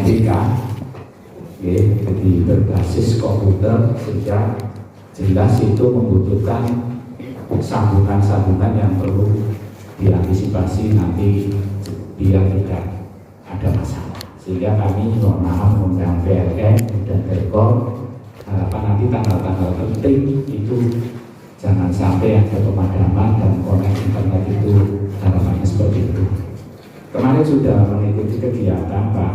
ITK, jadi berbasis komputer, sehingga jelas itu membutuhkan sambungan-sambungan yang perlu diantisipasi nanti biar tidak ada masalah. Sehingga kami mohon maaf mengundang PLN dan Telkom, harapan nanti tanggal-tanggal penting itu jangan sampai ada pemadaman dan konek internet itu, harapannya seperti itu. Kemarin sudah mengikuti kegiatan Pak.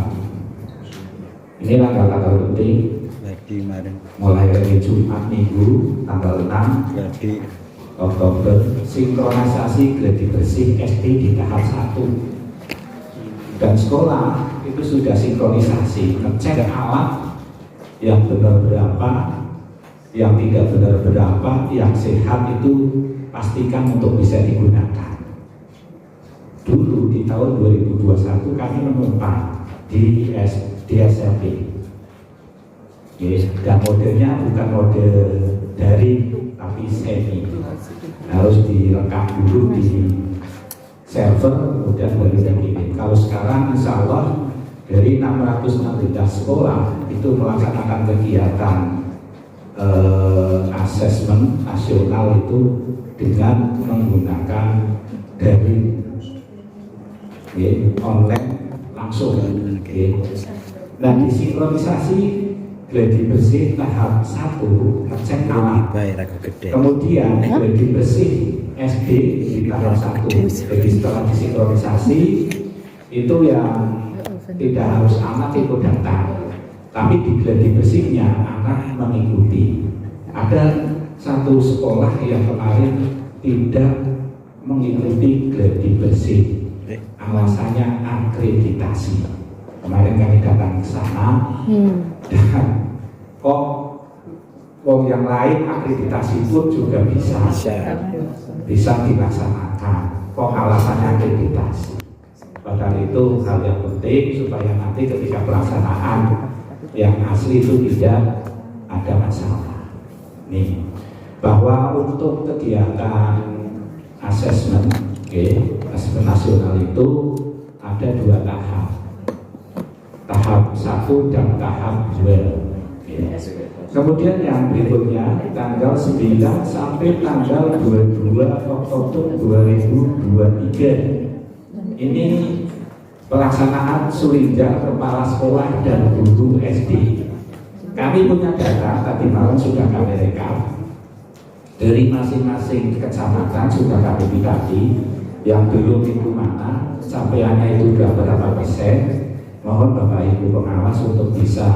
Ini tanggal-tanggal penting. Mulai dari Jumat Minggu tanggal 6 Oktober, sinkronisasi gladi bersih SD di tahap 1. Dan sekolah itu sudah sinkronisasi, ngecek alat yang benar berapa, yang tidak benar berapa, yang sehat itu pastikan untuk bisa digunakan. Dulu di tahun 2021 kami menumpang di SMP. Dan modelnya bukan model dari tapi semi, harus direkam dulu di server kemudian baru dikirim. Kalau sekarang insya Allah dari 616 sekolah itu melaksanakan kegiatan asesmen nasional itu dengan menggunakan daring, online langsung. Nah, disinkronisasi gladi bersih tahap 1 ngecek alat, kemudian gladi bersih SD di tahap 1. Jadi setelah disinkronisasi itu yang tidak harus anak ikut datang, tapi di gladi bersihnya anak mengikuti. Ada satu sekolah yang kemarin tidak mengikuti gladi bersih, alasannya akreditasi. Kemarin kami datang ke sana, dan kok wong yang lain akreditasi pun juga bisa dilaksanakan. Kok alasannya akreditasi? Padahal itu hal yang penting supaya nanti ketika pelaksanaan yang asli itu tidak ada masalah. Nih, bahwa untuk kegiatan asesmen, asesmen nasional itu ada 2 tahap. Tahap 1 dan tahap 2. Kemudian yang berikutnya tanggal 9 sampai tanggal 22 Oktober 2023 ini pelaksanaan sulinjak kepala sekolah dan guru SD. Kami punya data, tadi malam sudah kami rekam dari masing-masing kecamatan, sudah kami bagi yang belum itu mana, capaiannya itu sudah berapa persen. Mohon Bapak Ibu pengawas untuk bisa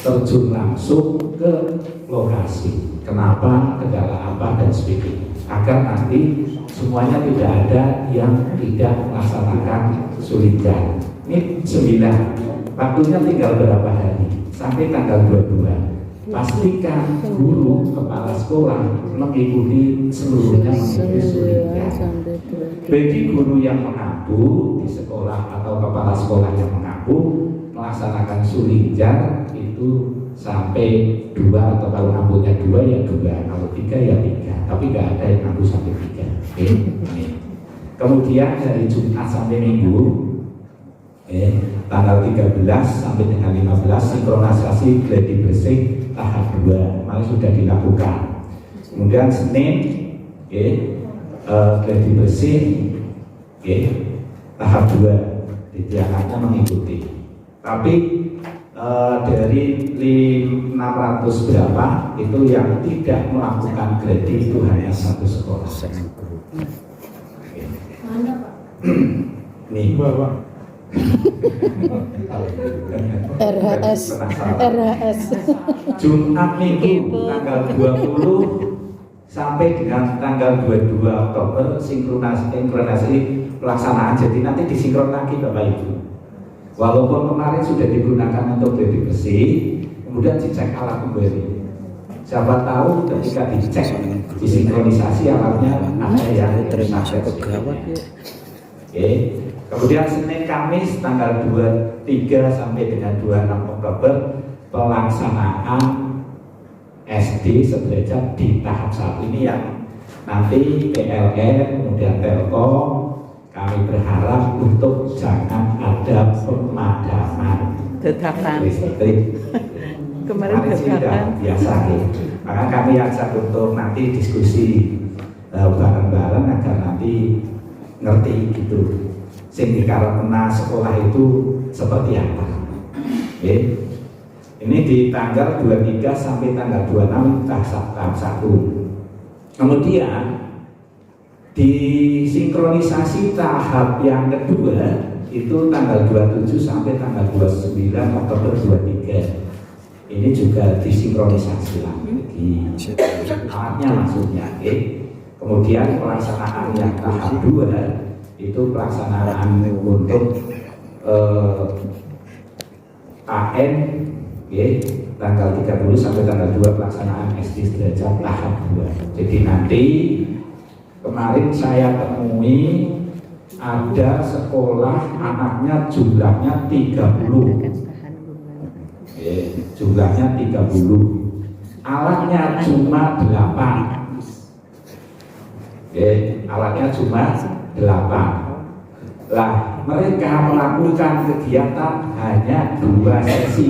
terjun langsung ke lokasi, kenapa, kendala apa, dan sebagainya, agar nanti semuanya tidak ada yang tidak melaksanakan sulinjak. Ini 9, waktunya tinggal berapa hari, sampai tanggal 22. Pastikan guru kepala sekolah mengikuti seluruhnya mengikuti sulinjak. Bagi guru yang mengaku di sekolah atau kepala sekolah yang mengaku melaksanakan sulinjak itu sampai 2, atau kalau ngakunya 2 ya 2, kalau 3 ya 3, tapi nggak ada yang ngaku sampai 3. Kemudian dari Jumat sampai Minggu, tanggal 13 sampai dengan 15 sinkronisasi gladi bersih tahap 2 malah sudah dilakukan. Kemudian Senin, gladi bersih, tahap 2, jadi anaknya mengikuti. Tapi dari 600 berapa itu yang tidak melakukan gladi itu hanya 1 sekolah. Mana Pak? Nih Bapak. RHS Jumat Minggu tanggal 20 sampai dengan tanggal 22 Oktober sinkronisasi pelaksanaan. Jadi nanti disinkron lagi Bapak Ibu. Walaupun kemarin sudah digunakan untuk gladi bersih, kemudian dicek alat kembali. Siapa tahu ketika dicek disinkronisasi alatnya ada yang termasuk pegawai. Kemudian Senin Kamis tanggal 23 sampai dengan 26 Oktober pelaksanaan SD sederajat di tahap 1 ini yang nanti PLN kemudian Telkom kami berharap untuk jangan ada pemadaman. Dadakan. listrik. Kemarin sih udah dadakan. biasa ya. Maka kami ajak untuk nanti diskusi bareng-bareng agar nanti ngerti gitu. Sing dikarepna sekolah itu seperti apa. Oke. Ini di tanggal 23 sampai tanggal 26 tahap 1. Kemudian disinkronisasi tahap yang kedua itu tanggal 27 sampai tanggal 29 Oktober 23. Ini juga disinkronisasi lagi. Alatnya maksudnya, oke. Kemudian pelaksanaan yang tahap 2 itu pelaksanaan untuk AN, oke, tanggal 30 sampai tanggal 2 pelaksanaan SD sederajat tahap 2. Jadi nanti kemarin saya temui ada sekolah anaknya jumlahnya 30. Jumlahnya 30. Alatnya cuma 8. Alatnya cuma 8. Lah, mereka melakukan kegiatan hanya 2 sesi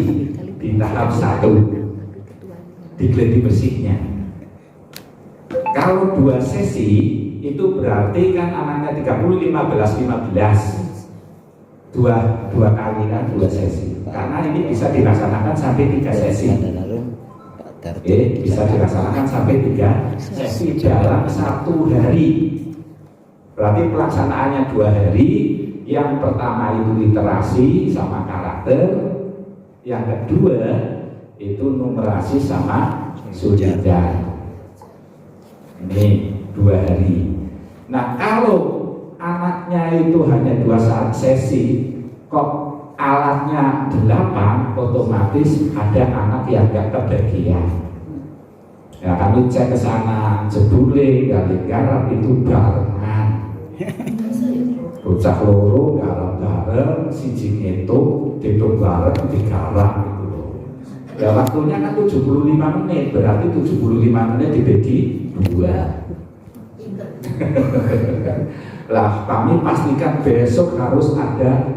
di tahap 1 di gladi bersihnya. Kalau 2 sesi itu berarti kan anaknya 30, 15 dua kali kan 2 sesi, karena ini bisa dilaksanakan sampai 3 sesi. Bisa dilaksanakan sampai 3 sesi dalam 1 hari. Berarti pelaksanaannya 2 hari. Yang pertama itu literasi sama karakter, yang kedua itu numerasi sama sulidah. Ini 2 hari. Nah, kalau anaknya itu hanya 2 sesi, kok alatnya 8, otomatis ada anak yang gak kebagian. Ya, kami cek ke sana, jebule kali garap itu barengan. Bocah loro garap bareng, siji ngitung, dihitung bareng, digarap gitu loh. Ya waktunya kan 75 menit, berarti 75 menit dibagi 2. Lah, kami pastikan besok harus ada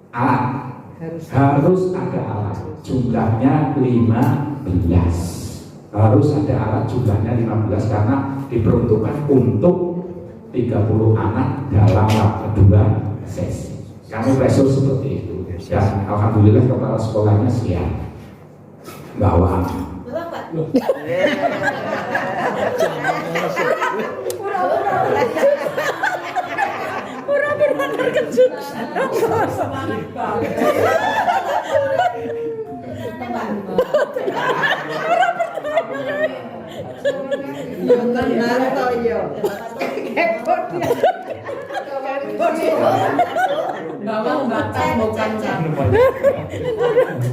alat. Harus ada alat. Jumlahnya 15. Harus ada alat jumlahnya 15 karena diperuntukkan untuk 30 anak dalam waktu 2 sesi. Kami besok seperti itu. Dan alhamdulillah kepala sekolahnya siap. Bawa. Pura-pura terkejut.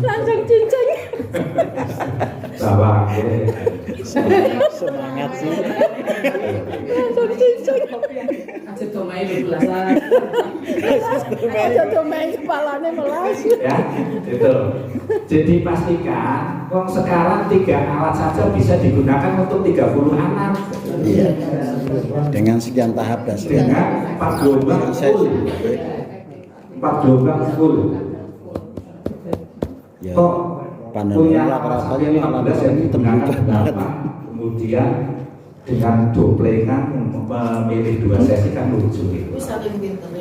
Langsung cincin. Bawa. Semangat sih. Langsung cincin. Aja domai belasan. Aja domai kepalanya melas. Ya, itu. Jadi pastikan, kok sekarang 3 alat saja bisa digunakan untuk 30 anak. Iya. Dengan sekian tahap dan sekian. Dengan 4 gelombang full. 4 gelombang full. Ya, Kok panel punya rata-rata alat yang 15 yang digunakan berapa? Kemudian dengan doblengan memilih 2 sesi kan lucu gitu.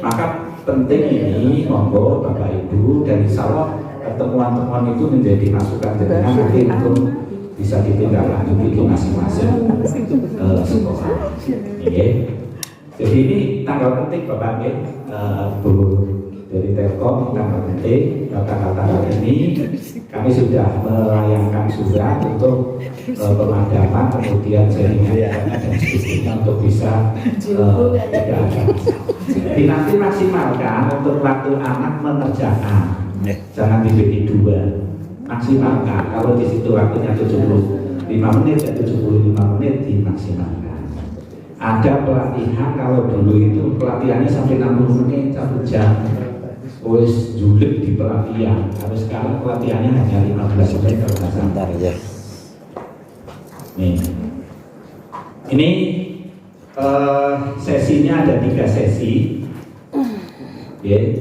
Maka penting ini monggo Bapak Ibu, dan insya Allah temuan-temuan itu menjadi masukan jenengan nanti untuk bisa ditindaklanjuti di masing-masing sekolah. Jadi ini tanggal penting Bapak Bu dari Telkom, tanggal penting tanggal ini kami sudah melayangkan surat untuk pemadaman, kemudian jaringan dan sebagainya untuk bisa tidak ada. Jadi nanti maksimalkan untuk waktu anak mengerjakan, jangan dibagi 2, maksimalkan. Kalau di situ waktunya 75 menit dan 75 menit dimaksimalkan. Ada pelatihan, kalau dulu itu pelatihannya sampai 60 menit, 1 jam. Wis julid di pelatihan, harus sekarang pelatihannya hanya 15 menit kalau nggak salah. Sebentar ya. Nih, ini sesinya ada 3 sesi. Ya,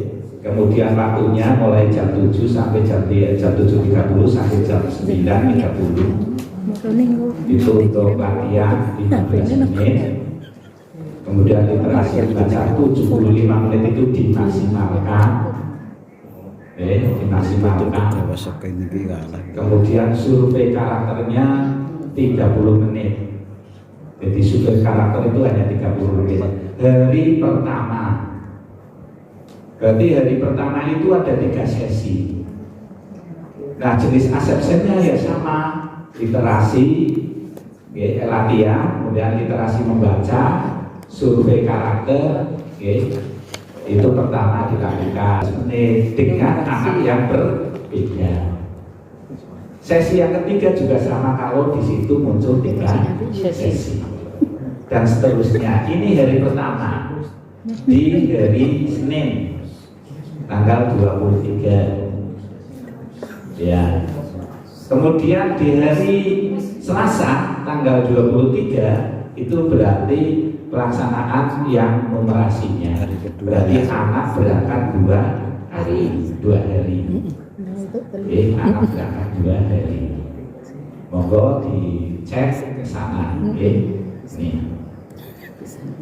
Kemudian waktunya mulai jam 7 sampai jam 7.30 sampai jam 9.30. Itu untuk latihan 15 menit. Kemudian literasi baca 75 menit itu dimaksimalkan. Dimaksimalkan. Kemudian survei karakternya 30 menit. Jadi survei karakter itu hanya 30 menit. Hari pertama. Berarti hari pertama itu ada 3 sesi. Nah, jenis asesmennya ya sama, literasi, latihan, kemudian literasi membaca, survei karakter, itu pertama dilakukan dengan anak yang berbeda. Sesi yang ketiga juga sama kalau di situ muncul 3 sesi dan seterusnya. Ini hari pertama di hari Senin tanggal 23 ya. Kemudian di hari Selasa tanggal 23 itu berarti pelaksanaan yang numerasinya, berarti anak berangkat 2 hari. Anak berangkat 2 hari. Monggo dicek ke sana. Nih.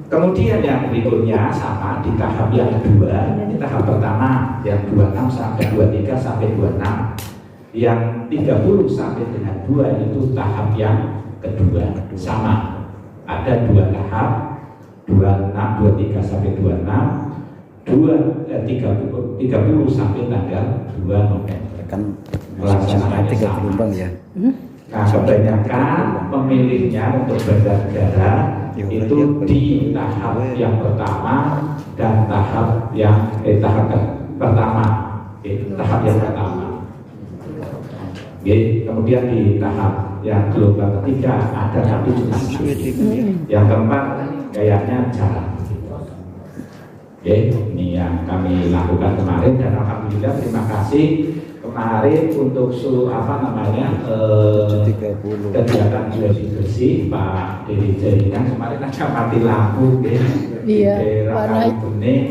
Kemudian yang berikutnya sama di tahap yang kedua. Ini tahap pertama yang 26 sampai 23 sampai 26. Yang 30 sampai dengan 2 itu tahap yang kedua. Sama. Ada 2 tahap. 26, 23 sampai 26. 30 sampai tanggal 2 November. Kan melaksanakan 3 gelombang ya. Nah, kebanyakan pemilihnya untuk bernegara itu di tahap yang pertama dan tahap yang pertama. Tahap yang pertama. Kemudian di tahap yang gelombang ketiga ada tapi cuma yang keempat kayaknya jarang. Ini yang kami lakukan kemarin dan alhamdulillah terima kasih kemarin untuk kegiatan bersih Pak Diri Jaringan kemarin ada mati lampu iya,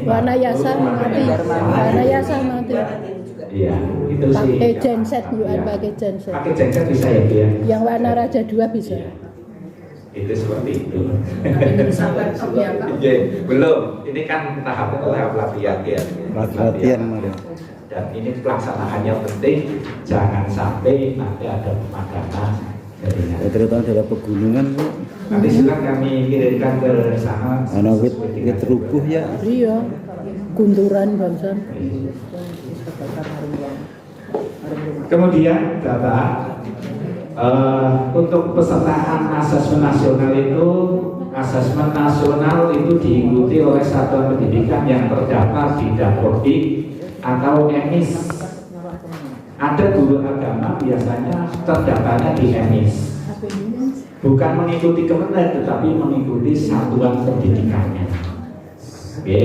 warna yasa mati. Iya, itu sih. Pakai genset juga, pakai genset. Pakai genset bisa ya, Bu ya? Yang warna Raja 2 bisa. Iya. Itu seperti itu. Sampai ya, Pak. Belum, ini kan tahap latihan ya. Latihan. Dan ini pelaksanaannya penting, jangan sampai nanti ada pemadaman jaringan. Terutama dalam pegunungan, Bu. Nanti silakan kami kirimkan ke sana. Wit rubuh ya. Iya, gunturan bangsa. Kemudian Bapak, untuk pesertaan asesmen nasional itu diikuti oleh satuan pendidikan yang terdaftar di Dapodik atau EMIS. Ada guru agama biasanya terdaftarnya di EMIS, bukan mengikuti Kementerian tetapi mengikuti satuan pendidikannya. Oke,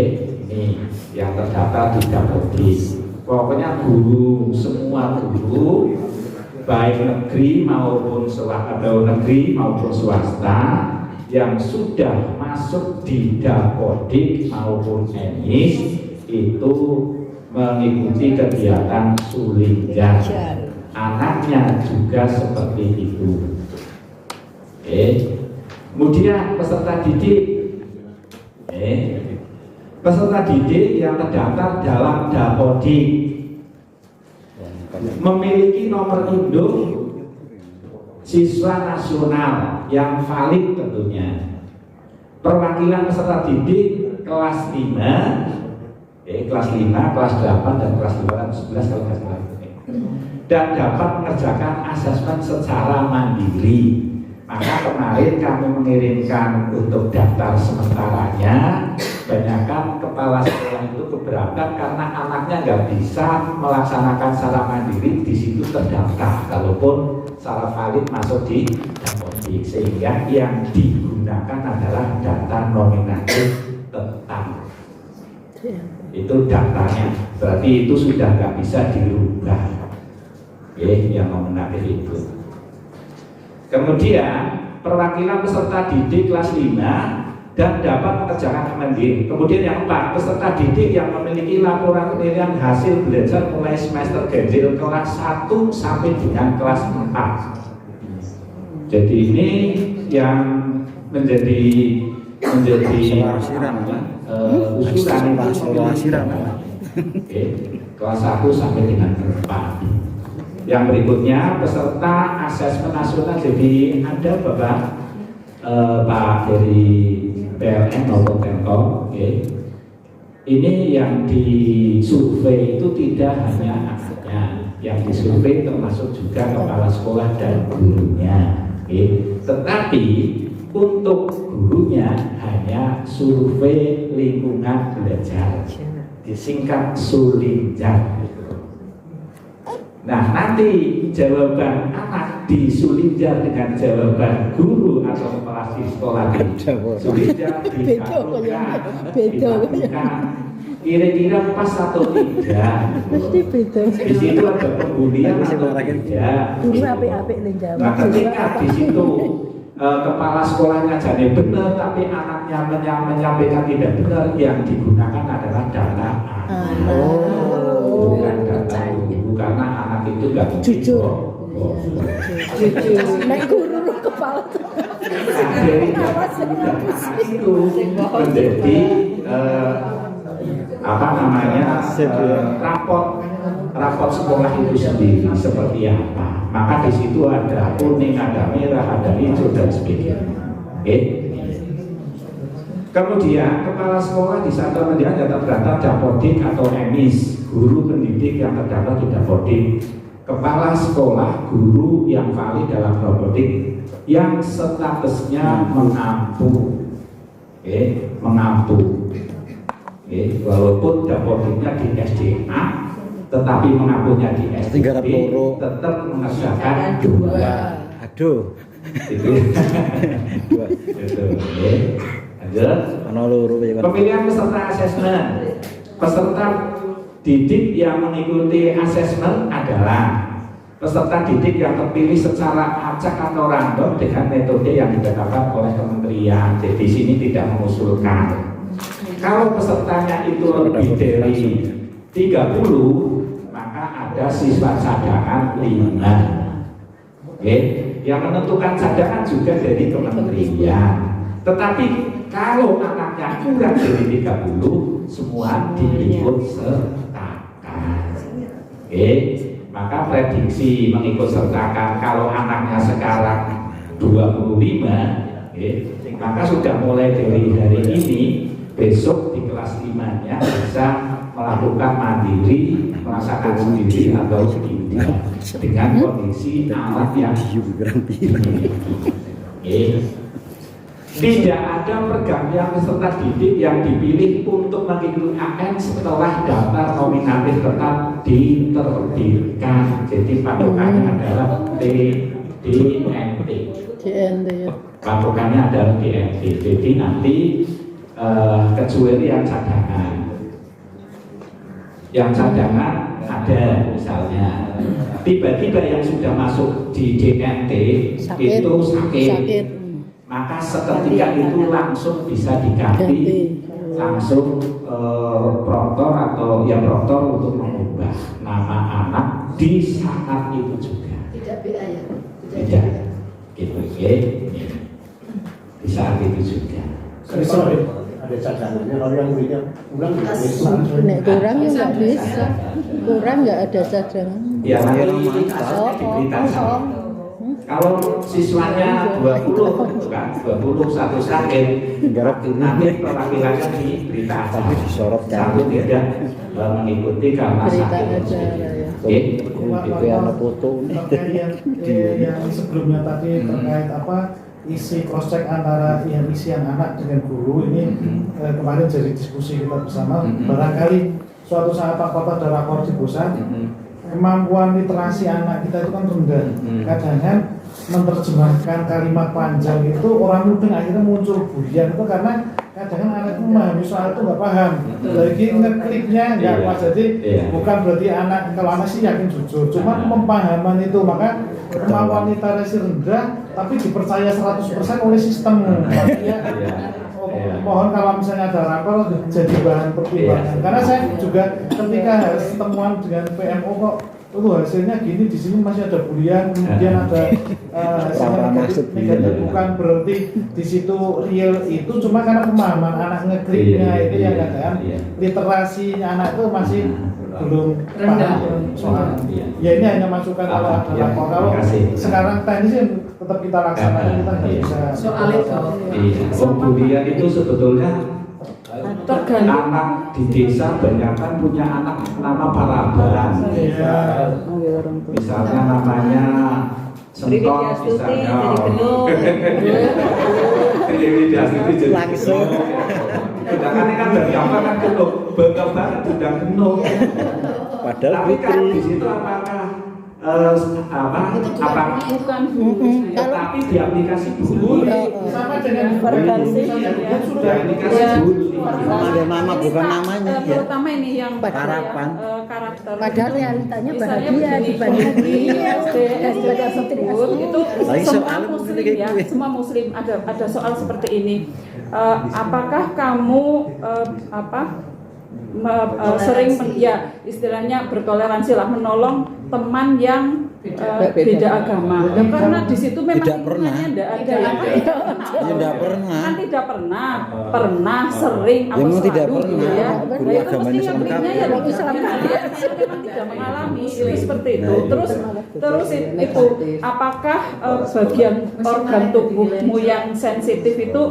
ini yang terdaftar di Dapodik. Pokoknya guru, semua guru baik negeri maupun swasta yang sudah masuk di Dapodik maupun EMIS itu mengikuti kegiatan Sulinggar. Anaknya juga seperti itu. Kemudian peserta didik. Peserta didik yang terdaftar dalam Dapodik memiliki nomor induk siswa nasional yang valid tentunya. Perwakilan peserta didik kelas 5, kelas 8 dan kelas 11 kalau nggak salah. Dan dapat mengerjakan asesmen secara mandiri. Maka kemarin kami mengirimkan untuk daftar sementaranya. Banyakkan kepala sekolah itu keberatan karena anaknya nggak bisa melaksanakan secara mandiri di situ terdaftar, kalaupun secara valid masuk di Dapodik, sehingga yang digunakan adalah data nominatif tetap. Itu datanya, berarti itu sudah nggak bisa dirubah. Yang nominatif itu. Kemudian perwakilan peserta didik kelas 5 dan dapat mengerjakan MND. Kemudian yang 4, peserta didik yang memiliki laporan penilaian hasil belajar mulai semester ganjil kelas 1 sampai dengan kelas 4. Jadi ini yang menjadi usulan Oke, kelas 1 sampai dengan 4. Yang berikutnya peserta asesmen nasional. Jadi ada Bapak Pak dari PLN maupun Telkom, ini yang disurvei itu tidak hanya anaknya, yang disurvei termasuk juga kepala sekolah dan gurunya, tetapi untuk gurunya hanya survei lingkungan belajar, disingkat Sulinjar. Nah, nanti jawaban anak disulinjar dengan jawaban guru atau kepala sekolah di sulinjar digabungkan, kira-kira pas atau tidak. Mesti beda. Di situ ada pembulian atau tidak. Guru apik-apik ning jawab. Nah, ketika di situ kepala sekolahnya jadi benar tapi anaknya menyampaikan tidak benar, yang digunakan adalah data anak. Bukan data guru, karena anak itu nggak Jujur. Nek guru kepala. dari data itu menjadi raport sekolah itu sendiri seperti apa. Maka di situ ada kuning, ada merah, ada hijau dan sebagainya. Kemudian kepala sekolah di satuan pendidikan yang terdaftar Dapodik atau EMIS, guru pendidik yang terdaftar di Dapodik, kepala sekolah guru yang valid dalam Dapodik yang statusnya mengampu, walaupun Dapodiknya di SDA, tetapi mengampunya di SD, tetap mengerjakan 2. Aduh. Itu. Pemilihan peserta asesmen. Peserta didik yang mengikuti asesmen adalah peserta didik yang terpilih secara acak atau random dengan metode yang ditetapkan oleh kementerian. Jadi di sini tidak mengusulkan. Kalau pesertanya itu lebih dari 30, maka ada siswa cadangan 5. Yang menentukan cadangan juga dari kementerian. Tetapi kalau anaknya kurang dari 30, semua diikut sertakan. Maka prediksi mengikut sertakan kalau anaknya sekarang 25, maka sudah mulai dari hari ini, besok di kelas 5-nya bisa melakukan mandiri, merasakan sendiri atau tidak dengan kondisi alat yang tidak ada pergantian peserta didik yang dipilih untuk mengikuti AN setelah daftar nominatif tetap diterbitkan. Jadi patokannya adalah DNT. Patokannya adalah DNT. Jadi nanti kecuali yang cadangan. Yang cadangan ada misalnya tiba-tiba yang sudah masuk di DNT itu sakit. Maka seketika itu langsung bisa diganti langsung proktor atau ya proktor untuk mengubah nama anak di saat itu juga. Tidak BA ya? Tidak. Gitu ya. Di saat itu juga. Ada cadangannya, kalau yang punya kurang nek kurang ya nggak bisa. Kurang nggak ada cadangan. Ya nanti diberitakan. Kalau siswanya 20 kan 21 sakit, nanti perwakilannya diberitakan. Tapi disorot Satu tidak mengikuti karena sakit. Itu yang foto yang sebelumnya tadi terkait isi cross check antara yang isian anak dengan guru ini kemarin jadi diskusi kita bersama. Barangkali suatu saat apabila ada rapor di pusat, kemampuan literasi anak kita itu kan rendah. Kadang-kadang menerjemahkan kalimat panjang itu orang mudeng akhirnya muncul burian itu karena kadang-kadang anak itu memahami soal itu nggak paham. Lagi ngekliknya nggak pas, jadi bukan berarti anak, kalau anak sih yakin jujur, cuma pemahaman itu, maka kemampuan literasi rendah tapi dipercaya 100% oleh sistem. mohon kalau misalnya ada rapor jadi bahan pertimbangan. Iya. Karena saya juga ketika harus temuan dengan PMO kok hasilnya gini, di sini masih ada bulian, kemudian ada hasilnya negatif, bukan berarti di situ real itu, cuma karena pemahaman anak ngekliknya itu yang kadang literasinya anak itu masih belum paham soal. Ya ini hanya masukan kalau ada lapor. Kalau sekarang teknis tetap kita laksanakan, kita nggak bisa soal itu. Bulian itu sebetulnya Tergantung. anak di desa banyak kan punya anak nama paraban. Iya. Misalnya namanya Sentok, misalnya Dewi Dastuti jadi Langsung. sedangkan ini kan dari apa kan Genuk, bangga banget udah Genuk. Padahal Tapi kan putri. di situ apakah apa Bukan. tetapi di aplikasi dulu Sama dengan Versi. sudah aplikasi dulu Ada nama bukan namanya ya. Terutama ini yang Harapan. karakter. Padahal realitanya Misalnya bahagia begini, dibanding di SD tersebut itu Lagi semua soal muslim kayak ya, gue. semua muslim ada soal seperti ini. Apakah kamu sering istilahnya bertoleransi lah, menolong teman yang beda agama. Ya, karena di situ memang Tidak pernah. tidak ada yang Tidak pernah. kan tidak pernah sering Ya, atau memang tidak selalu pernah. gitu ya. Guru Nah, itu agamanya mesti yang selengkap. belinya ya orang Islam kan dia memang tidak mengalami itu seperti itu. Terus itu apakah bagian organ tubuhmu yang sensitif itu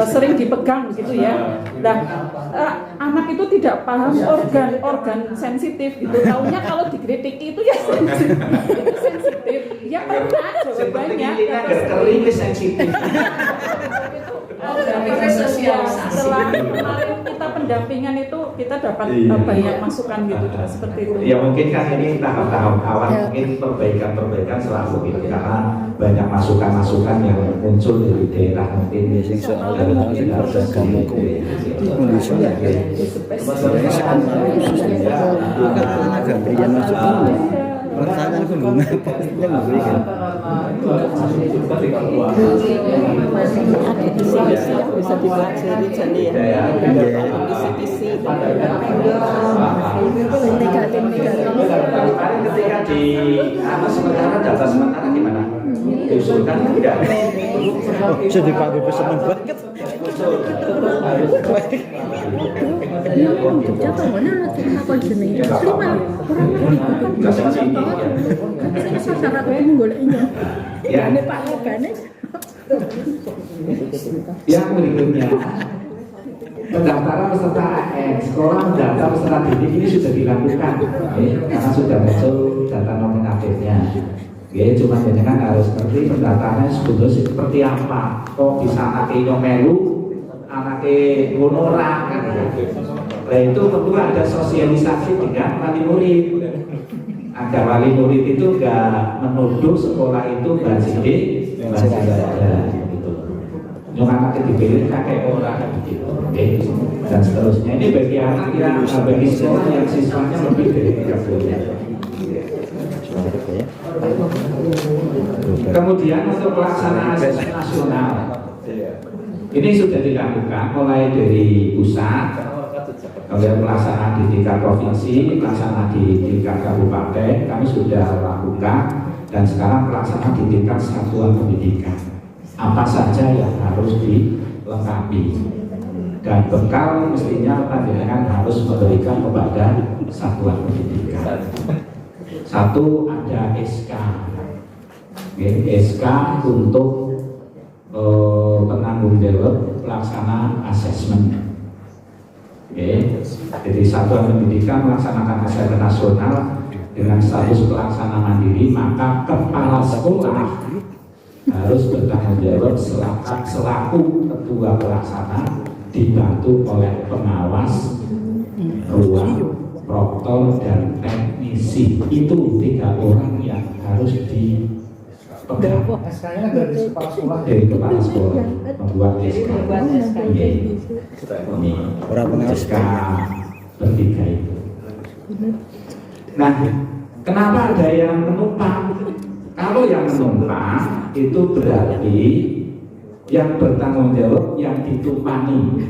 sering dipegang gitu ya. Nah, anak itu tidak paham organ sensitif gitu. Taunya kalau dikritiki itu ya sensitif. Ya pernah jawabannya. kering sensitif. Setelah kemarin kita pendampingan itu kita dapat banyak masukan gitu seperti itu. Ya mungkin kan ini tahap-tahap awal, mungkin perbaikan selalu gitu karena banyak masukan-masukan yang muncul dari daerah mungkin Sing soal sing agama kuwi. Kondisi sebenarnya sekolah bukan agama yang masuk. Pertanyaan kunjungan pastinya memberi kan. ada kisi-kisi yang bisa dipelajari jadi ya. Kisi-kisi negatif. Kemarin ketika di sementara data sementara gimana? Diusulkan tidak? Jadi Pak Bebes seneng banget. Jatuh mana nanti apa jenenge? Cuma kurang syarat itu goleknya. Ya. Ini Pak Legane. Yang berikutnya pendaftaran peserta AN sekolah mendaftar peserta didik ini sudah dilakukan karena sudah muncul data nominatifnya. Cuma jenengan harus ngerti pendaftarannya sebetulnya seperti apa. Kok bisa anaknya melu, anaknya ngonora kan? Nah itu perlu ada sosialisasi dengan wali murid agar wali murid itu nggak menuduh sekolah itu basidik saja gitu. Yang anaknya dipilih kakek orang gitu, dan seterusnya. Ini bagi anak yang bagi sekolah yang siswanya lebih dari 30. Kemudian untuk pelaksanaan asesmen nasional ini sudah dilakukan mulai dari pusat, kemudian pelaksanaan di tingkat provinsi, pelaksanaan di tingkat kabupaten kami sudah lakukan, dan sekarang pelaksanaan di tingkat satuan pendidikan. Apa saja yang harus dilengkapi dan bekal mestinya panjenengan harus memberikan kepada satuan pendidikan. Satu, ada SK, SK untuk penanggung jawab pelaksanaan asesmen. Jadi satuan pendidikan melaksanakan asesmen nasional dengan status pelaksana mandiri, maka kepala sekolah harus bertanggung jawab selaku ketua pelaksana, dibantu oleh pengawas, ruang, proktor, dan teknisi. Itu 3 orang yang harus dipegang. SK-nya dari kepala sekolah. Dari kepala sekolah membuat SK. Ini Orang pengawas SK bertiga itu. Nah, kenapa ada yang menumpang? Kalau yang menumpang itu berarti yang bertanggung jawab, yang ditumpangi.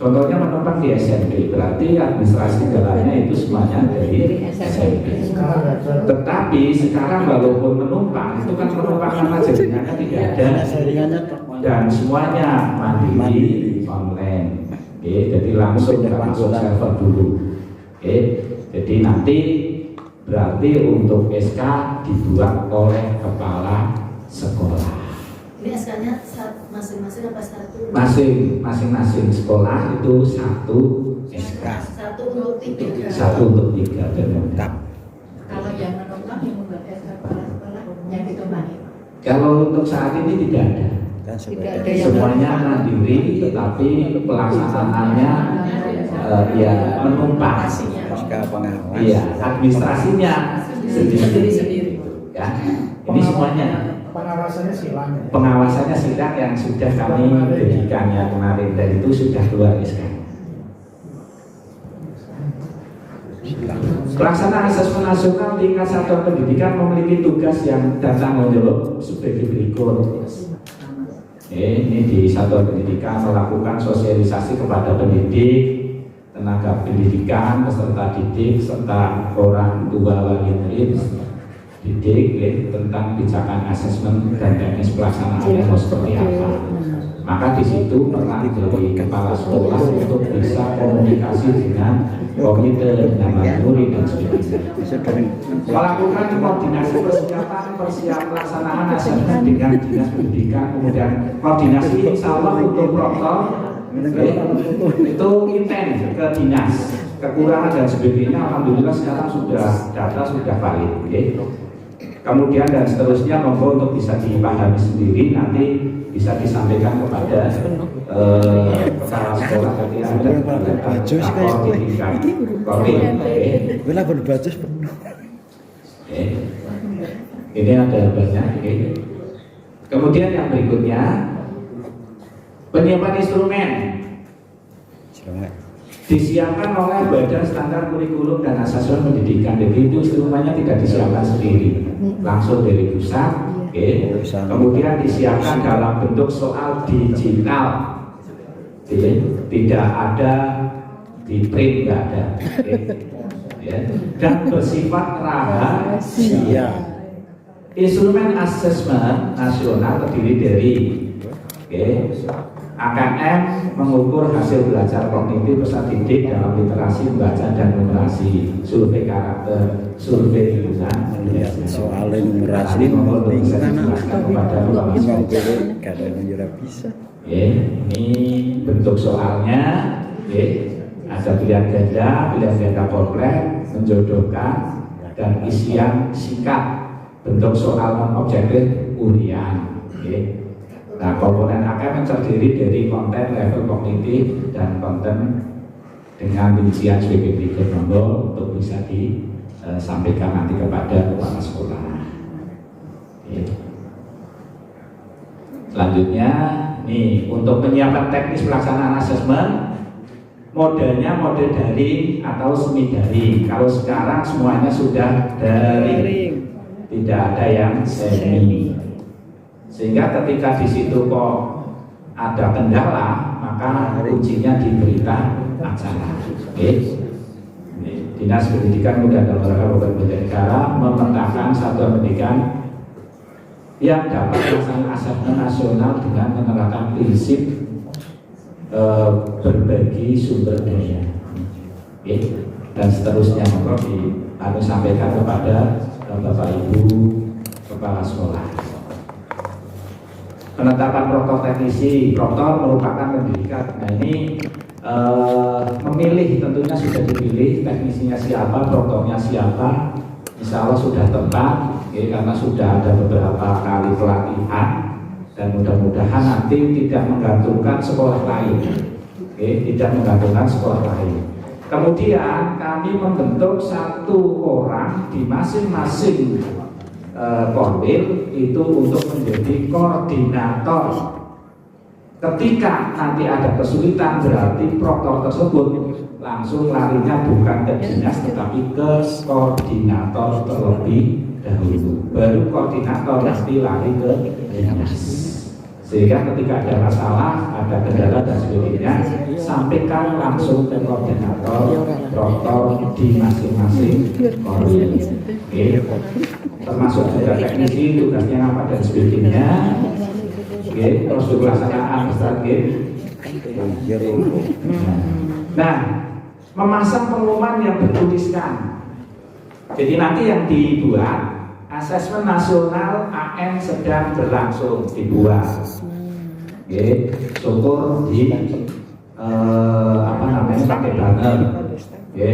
Contohnya menumpang di SMP, berarti administrasi jalannya itu semuanya dari SMP. Tetapi sekarang walaupun menumpang, itu kan penumpang nama jaringannya tidak ada, dan semuanya mandiri online. Oke, jadi langsung server dulu. Oke, jadi nanti berarti untuk SK dibuat oleh kepala sekolah. Ini SK-nya masing-masing apa satu? Masing-masing sekolah itu satu SK. Satu untuk tiga dan lengkap. Kalau yang menumpang yang membuat SK kepala sekolah yang ditumpangi. Kalau untuk saat ini tidak ada. Semuanya mandiri, tetapi pelaksanaannya ya menumpang. Iya, administrasinya sendiri. Ya, ini semuanya. Pengawasannya silang. Pengawasannya silang yang sudah kami berikan yang kemarin, dan itu sudah keluar SK. Pelaksanaan asesmen nasional tingkat satuan pendidikan memiliki tugas yang dan tanggung jawab sebagai berikut. Ini di satuan pendidikan melakukan sosialisasi kepada pendidik, tenaga pendidikan, peserta didik, serta orang tua wali murid didik tentang pijakan asesmen dan teknis pelaksanaannya mau seperti apa. Maka di situ peran dari kepala sekolah untuk bisa komunikasi dengan komite dengan murid dan sebagainya. Melakukan koordinasi persiapan pelaksanaan asesmen dengan dinas pendidikan, kemudian koordinasi insya Allah untuk protokol itu intens ke dinas, kekurangan dan sebagainya. Alhamdulillah sekarang sudah data sudah valid. Kemudian dan seterusnya monggo untuk bisa dipahami sendiri, nanti bisa disampaikan kepada kepala sekolah tadi ada ini ada banyak. Kemudian yang berikutnya penyiapan instrumen disiapkan oleh Badan Standar Kurikulum dan Asesmen Pendidikan. Jadi itu instrumennya tidak disiapkan sendiri, langsung dari pusat. Kemudian disiapkan dalam bentuk soal digital, tidak ada di print, nggak ada, dan bersifat rahasia. Instrumen asesmen nasional terdiri dari AKM mengukur hasil belajar kognitif peserta didik dalam literasi membaca dan numerasi, survei karakter, survei lingkungan, soal numerasi ini bentuk soalnya. Ada pilihan ganda kompleks, menjodohkan, dan isian singkat. Bentuk soal non objektif urian. Nah, komponen AKM terdiri dari konten level kognitif dan konten dengan rincian sebagai berikut. Monggo untuk bisa disampaikan nanti kepada kepala sekolah. Selanjutnya, nih untuk penyiapan teknis pelaksanaan asesmen, modelnya model daring atau semi daring. Kalau sekarang semuanya sudah daring, tidak ada yang semi. Sehingga ketika di situ kok ada kendala, maka kuncinya di berita acara. Dinas Pendidikan Muda dan Olahraga Kabupaten Negara memetakan satuan pendidikan yang dapat melaksanakan asesmen nasional dengan menerapkan prinsip berbagi sumber daya. Dan seterusnya harus sampaikan kepada Bapak Ibu kepala sekolah. Penetapan proktor teknisi, proktor merupakan pendidikan. Nah ini memilih, tentunya sudah dipilih teknisinya siapa, proktornya siapa. Insya Allah sudah tepat, karena sudah ada beberapa kali pelatihan, dan mudah-mudahan nanti tidak menggantungkan sekolah lain, tidak menggantungkan sekolah lain. Kemudian kami membentuk satu orang di masing-masing Korwil itu untuk menjadi koordinator. Ketika nanti ada kesulitan, berarti proktor tersebut langsung larinya bukan ke dinas tetapi ke koordinator terlebih dahulu. Baru koordinator nanti lari ke dinas. Sehingga ketika ada masalah, ada kendala dan sebagainya, sampaikan langsung ke koordinator protokol di masing-masing koordinator. Oke. Termasuk juga teknisi, tugasnya apa dan sebagainya. Oke, prosedur pelaksanaan strategi. Nah, memasang pengumuman yang bertuliskan. Jadi nanti yang dibuat asesmen nasional AM sedang berlangsung dibuat. Oke, syukur di pakai banner. Oke.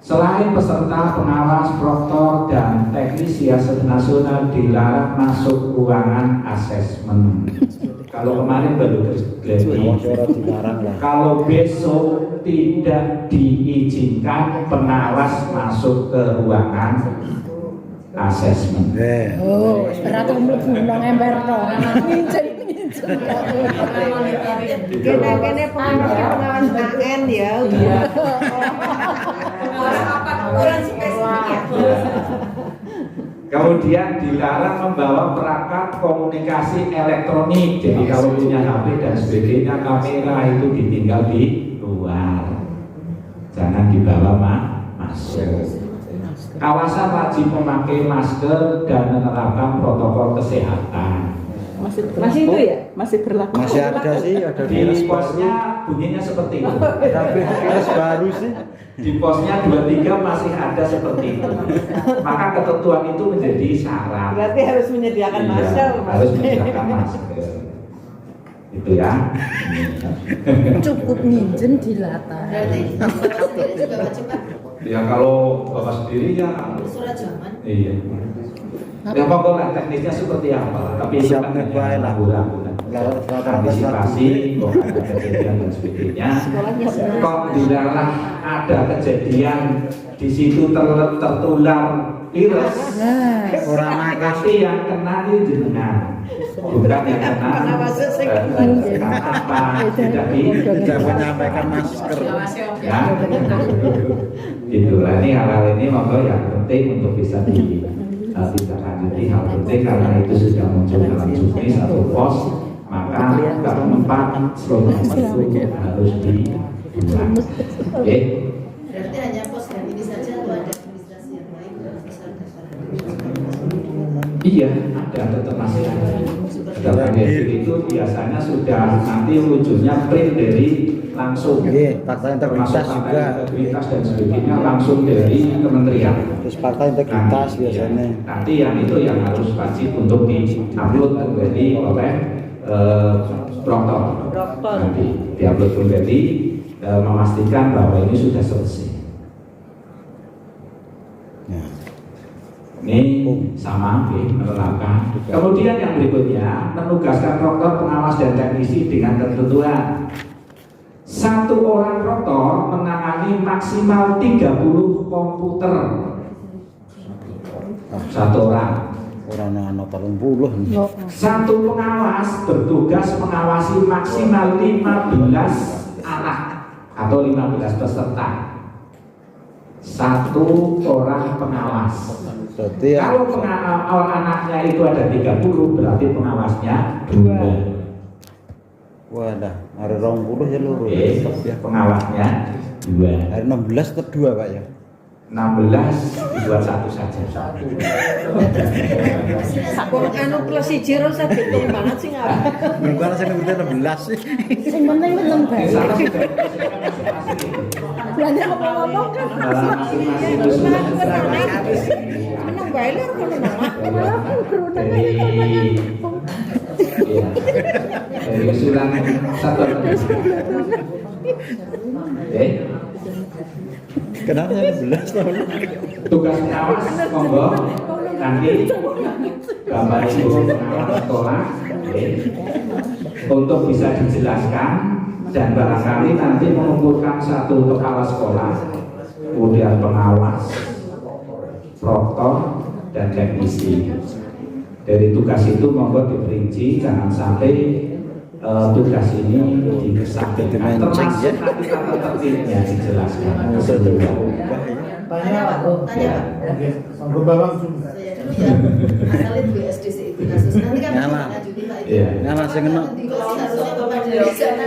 Selain peserta, pengawas, proktor, dan teknisi asesmen nasional dilarang masuk ruangan asesmen. Kalau kemarin baru terjadi, kalau besok tidak diizinkan pengawas masuk ke ruangan asesmen. Oh, berat mlebu nang ember to. Ngincen. Kene pengawas AN ya. Kemudian dilarang membawa perangkat komunikasi elektronik. Jadi kalau punya HP dan sebagainya, kamera itu ditinggal di luar. Jangan dibawa masuk. Kawasan wajib memakai masker dan menerapkan protokol kesehatan. Masih itu ya? Masih berlaku? Masih ada sih, ada Di posnya bunyinya seperti itu. tapi virus baru sih. Di posnya 23 masih ada seperti itu. Maka ketentuan itu menjadi syarat. Berarti harus menyediakan Iya, masker. harus menyediakan masker. Itu ya. Cukup nginjen di latar. Berarti bapak sendiri juga wajib Pak? Ya kalau bapak sendiri ya. Surat zaman. Iya. Ya pokoknya teknisnya seperti apa, tapi itu kan hanya ragu-ragu. Antisipasi, kok ada kejadian dan sebagainya. Kok dilarang ada kejadian di situ tertular virus. Orang makan Tapi yang kena itu jenengan, bukan yang kena apa tidak menyampaikan masker. ya. Gitu lah, ini hal-hal ini monggo yang penting untuk bisa ditindaklanjuti. Hal penting karena itu sudah muncul dalam juknis atau pos, maka keempat slogan itu harus dibuat. Oke. Berarti hanya pos dan ini saja atau ada administrasi yang lain? Iya, ada tetap masih ada. Data itu biasanya sudah nanti wujudnya print dari langsung. Fakta Termasuk integritas juga. integritas dan sebagainya langsung dari kementerian. Terus fakta integritas biasanya. Nanti yang itu yang harus wajib untuk di-upload kembali oleh proktor. Nanti di-upload kembali memastikan bahwa ini sudah selesai. Ini sama, menerapkan. Kemudian yang berikutnya menugaskan proktor, pengawas dan teknisi dengan ketentuan. Satu orang proktor menangani maksimal 30 komputer. Satu orang. Orang anak 30. Satu pengawas bertugas mengawasi maksimal 15 anak atau 15 peserta. Satu orang pengawas. Berarti ya, Kalau anaknya itu ada 30, berarti pengawasnya 2. wadah, hari 20 ya loro. Pengawasnya 2. Hari 16 tetap 2 Pak ya. 16 dibuat satu saja. Anu plus siji ora usah dihitung banget sih ngapa. Bukan saya ngerti 16 sih. Sing penting meneng bae. Belanja ngomong-ngomong kan. Masing-masing itu sudah Menang bae lho kono mah. dari usulan satu. Oke. Kenapa 16 tahun? Tugas pengawas monggo nanti Bapak Ibu pengawas sekolah untuk bisa dijelaskan dan barangkali nanti mengumpulkan satu kepala sekolah, kemudian pengawas, proktor dan teknisi. Dari tugas itu monggo diperinci, jangan sampai tugas ini disampaikan termasuk nanti kata tertibnya dijelaskan. Tanya Pak. Tanya Pak. Oke, Bambang juga. Saya dulu ya, asal itu BSDC itu kasus. Nanti kan Ngalah. lanjuti Pak Ibu. Iya. Ngalah sing kena. Itu sih harusnya Bapak dari sana.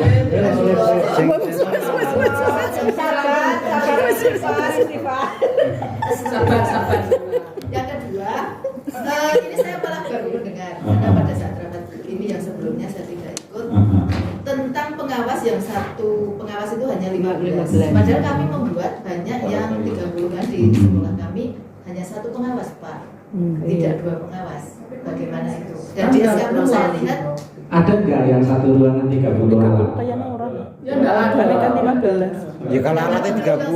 Sabar. Yang kedua, ini saya malah baru mendengar karena pada saat rapat ini yang sebelumnya saya tidak ikut tentang pengawas yang satu pengawas itu hanya 15. Padahal kami membuat banyak yang 30 kan di sekolah kami hanya satu pengawas Pak, tidak 2 pengawas. Bagaimana itu? Dan di SK belum saya lihat Ada nggak yang satu ruangan 30 orang? Kayaknya orang. Ya enggak ada kan 15. Ya kalau alatnya 30.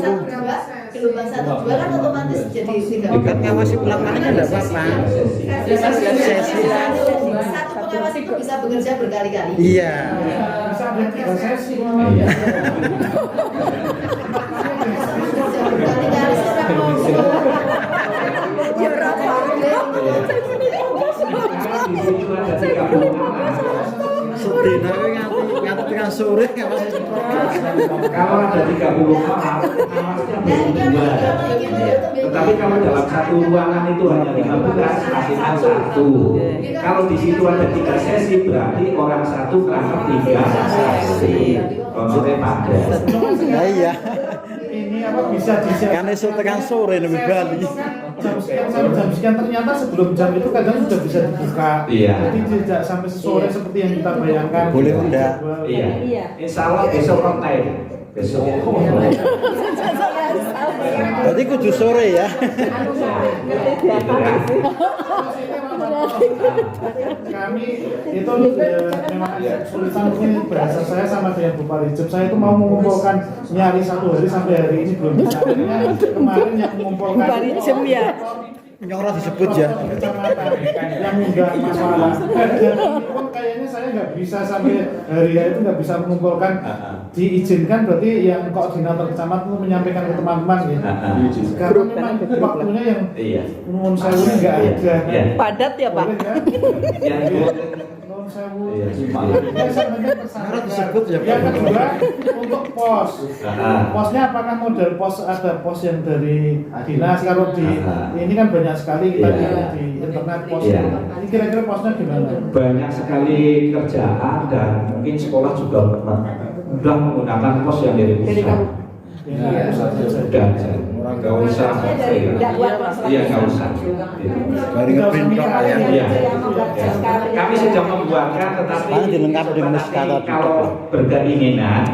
gelombang 1, 2 kan otomatis jadi 30. Kan ngawasi ulang-ulangnya enggak apa-apa. Satu pengawas itu bisa bekerja berkali-kali. Iya. Bisa ada 3 sesi. Iya. Bekerja berkali-kali secara konsisten. Ya rapat. Di situ ada 30 orang. Sedina nganti dengan sore ngawasi Kalau ada 30 orang, awasnya berdua. Tetapi kalau dalam satu ruangan itu hanya 15, hasilnya 1. Kalau di situ ada 3 sesi, berarti orang 1 berangkat 3 sesi. Konsepnya pada. Nah iya. Ini apa bisa disiapkan? Kan esok tekan sore lebih bali. Jam sekian sampai jam sekian ternyata sebelum jam itu kadang sudah bisa dibuka. Iya. Jadi tidak sampai sore seperti yang kita bayangkan. Boleh enggak? Iya. Insya Allah besok konten. Besok. Berarti kudu sore ya. Kami itu memang agak kesulitan mungkin bahasa saya sama dengan Bu Parijep. Saya itu mau mengumpulkan nyari 1 hari sampai hari ini belum bisa. Akhirnya kemarin yang mengumpulkan Parijep ya. Yang orang disebut ya. kecamatan yang enggak masalah. Dan ini pun kayaknya saya nggak bisa sampai hari itu nggak bisa mengumpulkan. Diizinkan berarti yang koordinator kecamatan itu menyampaikan ke teman-teman ya. Karena memang waktunya yang nuwun sewu ini nggak ada. Padat ya Pak. Boleh ya? Yang Nuwun sewu. Iya. Ya, sebenarnya tersangka. disebut ya, Pak. Yang kedua untuk pos. Posnya apakah model pos ada pos yang dari dinas? Kalau di ini kan banyak sekali kita lihat di internet pos. Iya. Ini kira-kira posnya gimana? banyak sekali kerjaan dan mungkin sekolah juga mudah menggunakan pos yang dari pusat. Ya, Sudah, nggak usah. Iya, nggak usah. Dari ngeprint tok ya. Iya. Kami sudah membuatkan, tetapi Sekarang dilengkapi dengan skala kalau berkeinginan,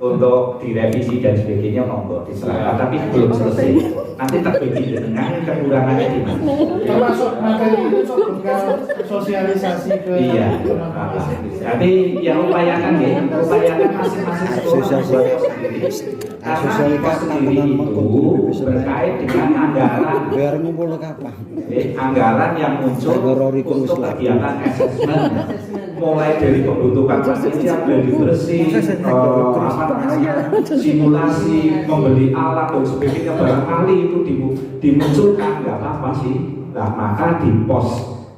untuk direvisi dan sebagainya monggo diserahkan, tapi belum selesai. Nanti terbagi dengan kekurangannya di mana. Termasuk materi itu bekal sosialisasi ke Iya. Jadi yang upayakan ya, upayakan masing-masing sekolah sendiri. Karena pos sendiri itu berkait dengan anggaran Biar ngumpul kapan? anggaran yang muncul untuk kegiatan asesmen, mulai dari pembentukan panitia, gladi bersih, simulasi, membeli alat dan sebagainya. Barangkali itu dimunculkan, nggak apa-apa sih. Nah, maka di pos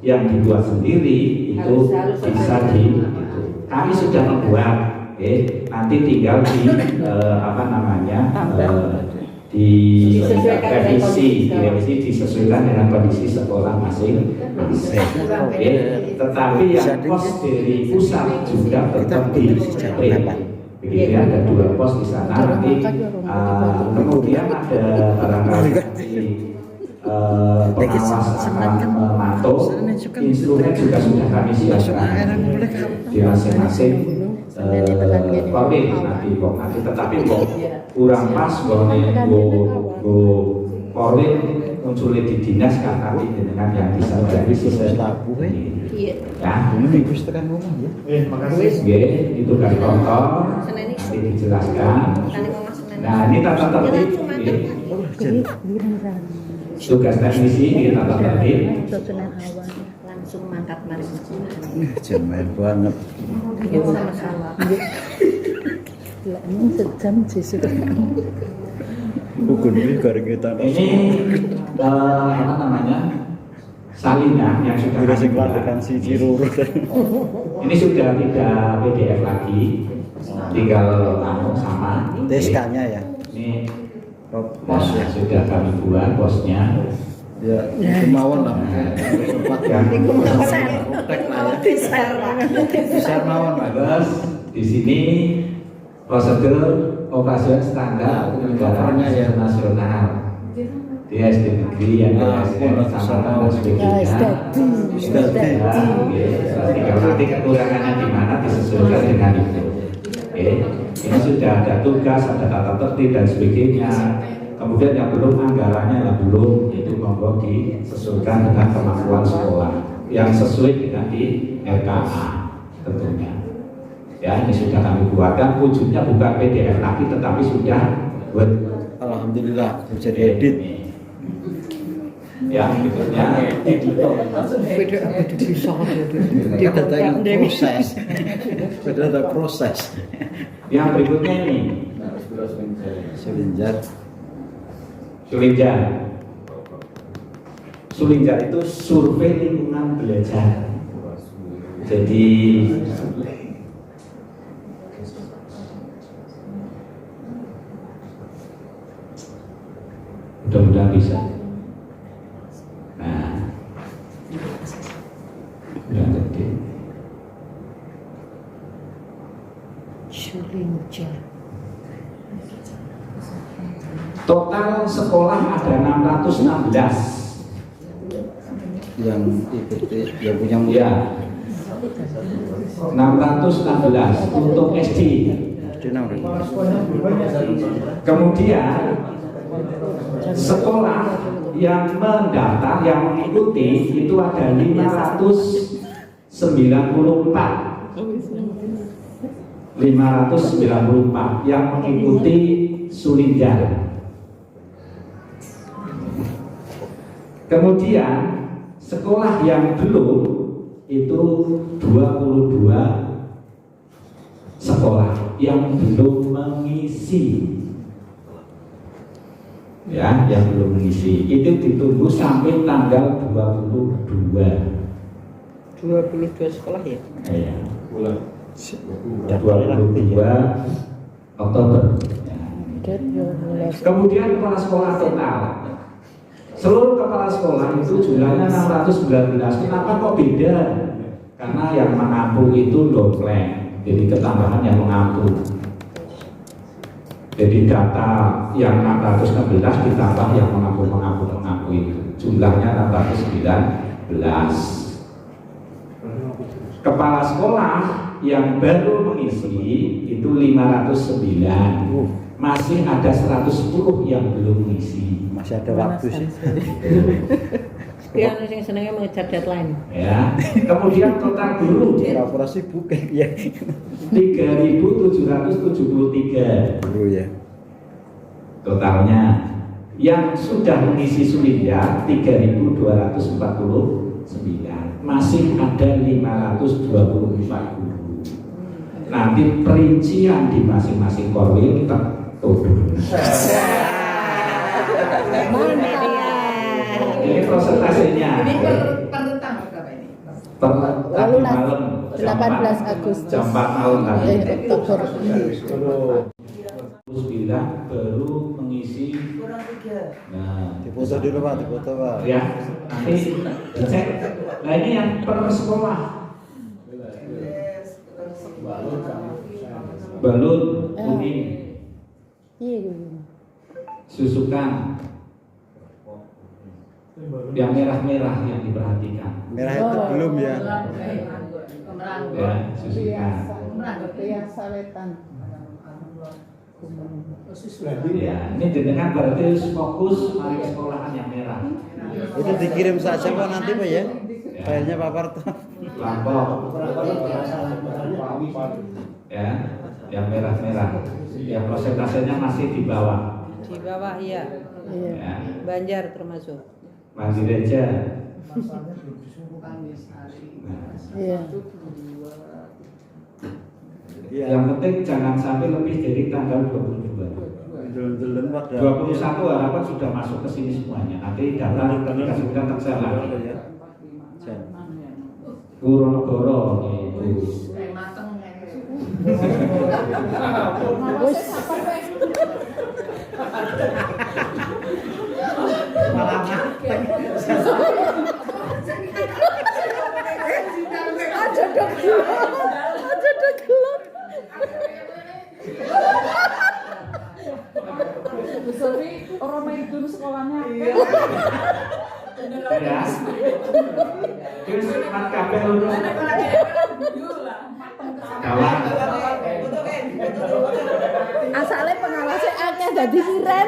yang dibuat sendiri itu bisa kami sudah membuat, nanti tinggal di revisi disesuaikan dengan kondisi sekolah masing-masing. Tetapi yang pos dari pusat juga tetap begitu ya, ada 2 pos di sana. Nanti kemudian ada barangkali pengawas akan memantau, instrumen juga sudah kami siapkan di masing-masing nanti tetapi kok kurang pas Polri munculnya di dinas karena dengan yang bisa dari sisi Labu ya. Ini minggu tekan rumah ya. Makasih. Itu dari kontor nanti dijelaskan. Nah, ini tata tertib. Tugas teknisi ini tata tertib. Langsung mangkat mari. Jemen banget. Lah ini sejam sih. Bukan ini garing kita. Ini apa namanya? Salinan yang sudah Udah sing kami buat. lakukan si Ciruru. Ini sudah tidak PDF lagi, tinggal sama. TSK-nya ya. Ini Pos ya. sudah kami buat posnya. Ya, kemauan lah. Sempat praktek lah ya. Besar mawon lah. Terus di sini prosedur operasional standar penyelenggaraan ya. nasional di SD negeri yang SD sama dan sebagainya. Tinggal nanti kekurangannya di mana disesuaikan dengan itu. Oke, ini sudah ada tugas, ada tata tertib dan sebagainya. Kemudian yang belum anggarannya yang belum itu monggo disesuaikan dengan kemampuan sekolah yang sesuai dengan di RKA tentunya. Ya, ini sudah kami buatkan, wujudnya bukan PDF lagi tetapi sudah Word. Alhamdulillah bisa diedit. Ya, berikutnya Beda ada proses. yang berikutnya ini Sulinjar. Sulinjar itu survei lingkungan belajar. Jadi mudah-mudahan bisa. Nah, udah jadi. Sulinjar. Total sekolah ada 616 yang ikuti yang punya murid. ya 616 untuk SD. Kemudian sekolah yang mendaftar yang mengikuti itu ada 594 yang mengikuti Sulinjar. Kemudian sekolah yang belum itu 22 sekolah yang belum mengisi. Ya, yang belum mengisi itu ditunggu sampai tanggal 22 sekolah ya? Iya. 22 Oktober. Kemudian kepala sekolah total. Seluruh kepala sekolah itu jumlahnya 619. Kenapa kok beda? Karena yang mengampu itu dompleng, jadi ketambahan yang mengampu. Jadi data yang 616 ditambah yang mengampu itu jumlahnya 619. Kepala sekolah yang baru mengisi itu 509. Masih ada 110 yang belum mengisi. Masih ada waktu sih. Yang senangnya mengejar deadline. Ya. Kemudian total guru Pura-pura sibuk ya. 3.773 Guru ya. totalnya. Yang sudah mengisi Sulinjar 3.249. Masih ada 524 guru. Nanti perincian di masing-masing korwil ini prosentasenya. Ini per tanggal berapa ini? Lalu malam 18 Agustus. jam 4 malam tadi. Oktober. Terus bilang baru mengisi. Nah, Dipoto dulu Pak, dipoto Pak. ya nanti dicek. Nah ini yang per sekolah. Balon kuning, Iya. susukan, yang merah-merah yang diperhatikan. Merah itu belum ya. Ya, susukan. Ya, ini dengan berarti fokus mari sekolahan yang merah. Itu dikirim saja Pak nanti Pak ya. Filenya Pak Parto. Lampau. Ya, yang merah-merah. Yang prosentasenya masih di bawah. Di bawah iya. Ya, Banjar termasuk. Mandireja. Iya. Yang penting jangan sampai lebih dari tanggal 22. Delon-delon Pak. 21 harapan sudah masuk ke sini semuanya. Nanti data ketika sudah tersedia lagi. Puronegoro itu. Malah mateng. Aja dok gelap. Aja dok gelap. Bu Sofi orang main dulu sekolahnya. Ya. Terus mat kabeh lho. Kawan. Asale pengawasnya akeh dadi siren.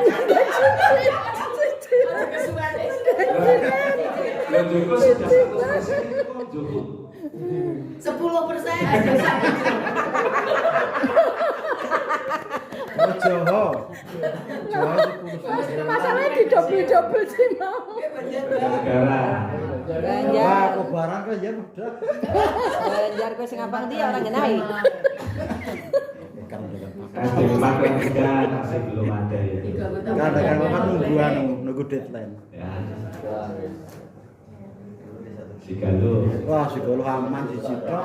Yang Joko sudah 1% itu kok Joko. 10% Oh, Joho. Joho Masalahnya di double sih mau. Negara. Wah, kok barang kok ya udah. Banjar kowe sing ngapang dia orang ngenai. Kan udah. SD 4 yang 3 masih belum ada ya. Kan nunggu deadline. Ya. Si Galuh. Wah, si Galuh aman si Citra.